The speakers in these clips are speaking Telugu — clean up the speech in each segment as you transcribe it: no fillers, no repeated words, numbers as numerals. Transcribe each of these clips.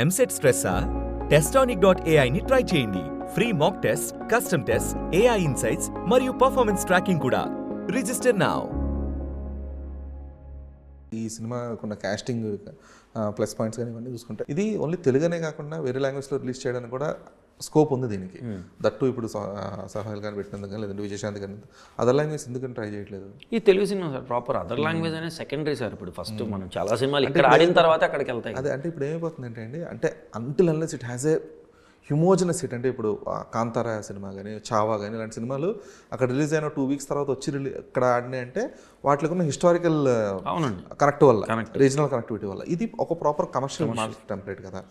ఎంసెట్ స్ట్రెస్సా? టెస్టానిక్.ai ని ట్రై చేయండి. Free mock test, custom test, AI insights మరియు పర్ఫార్మెన్స్ ట్రాకింగ్ కూడా. Register now. ఈ సినిమాకున్న కాస్టింగ్ ప్లస్ పాయింట్స్ కానీ ఇవన్నీ చూసుకుంటే ఇది ఓన్లీ తెలుగునే కాకుండా వేరే లాంగ్వేజ్లో రిలీజ్ చేయడానికి కూడా స్కోప్ ఉంది దీనికి. దట్టు ఇప్పుడు సహాయాలు కానీ పెట్టినందుకు కానీ లేదంటే విజయశాంతి కానీ అదర్ లాంగ్వేజ్ ఎందుకని ట్రై చేయట్లేదు? ఈ Telugu cinema sir proper other language అనేది సెకండరీ సార్. ఇప్పుడు ఫస్ట్ మనం చాలా సినిమాలు ఇక్కడ ఆడిన తర్వాత అక్కడికి వెళ్తాయి. అదే అంటే ఇప్పుడు ఏమైపోతుంది అంటే until unless it has a homogeneous hit. అంటే ఇప్పుడు కాంతారా సినిమా కానీ చావా కానీ ఇలాంటి సినిమాలు అక్కడ రిలీజ్ అయిన 2 weeks తర్వాత వచ్చి ఇక్కడ ఆడినాయి అంటే వాటికి ఉన్న హిస్టారికల్ కనెక్ట్ వల్ల, రీజనల్ కనెక్టివిటీ వల్ల. ఇది ఒక ప్రాపర్ కమర్షియల్ మార్కెట్ టెంప్లెట్ కదా.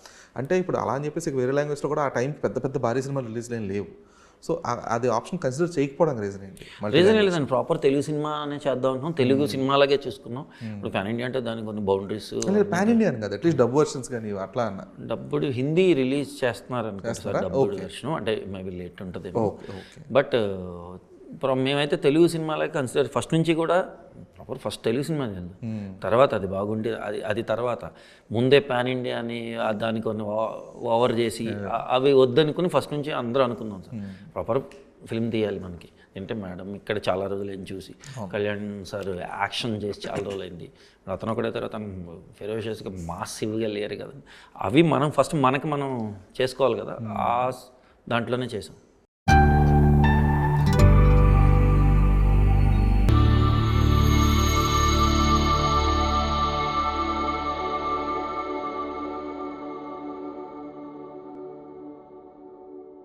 అంటే ఇప్పుడు అలా అని చెప్పేసి వేరే లాంగ్వేజ్లో కూడా ఆ టైంకి పెద్ద పెద్ద భారీ సినిమాలు రిలీజ్ లేని లేవు. సో అది ఆప్షన్ కన్సిడర్ చేయకపోవడానికి రీజన్ ఏంటి? రీజన్ లేదండి, ప్రాపర్ తెలుగు సినిమా అనే చేద్దాం అనుకున్నాం, తెలుగు సినిమాలాగే చూసుకున్నాం. ఇప్పుడు పాన్ ఇండియా అంటే దానికి కొన్ని బౌండరీస్. పాన్ ఇండియన్ కదా, అట్లీస్ట్ డబ్ వర్షన్స్ కానీ అట్లా అన్న. డబ్బుడు హిందీ రిలీజ్ చేస్తున్నారు అనుకుంటారు, డబ్బుడు వెర్షన్ అంటే మేబీ లేట్ ఉంటుంది. బట్ మేమైతే తెలుగు సినిమాలకి కన్సిడర్ ఫస్ట్ నుంచి కూడా ప్రాపర్ ఫస్ట్ తెలుగు సినిమా చేద్దాం, తర్వాత అది బాగుంటే అది తర్వాత ముందే పాన్ ఇండియా అని దాన్ని కొన్ని ఓవర్ చేసి అవి వద్దనుకుని ఫస్ట్ నుంచి అందరూ అనుకున్నాం సార్ ప్రాపర్ ఫిల్మ్ తీయాలి మనకి. అంటే మేడం ఇక్కడ చాలా రోజులు ఏం చూసి కళ్యాణ్ సార్ యాక్షన్ చేసి చాలా రోజులు అయింది. అతను ఒకటే తర్వాత ఫెరోషియస్గా మాసివ్గా లేరు కదండి. అవి మనం ఫస్ట్ మనకి మనం చేసుకోవాలి కదా, ఆ దాంట్లోనే చేసాం.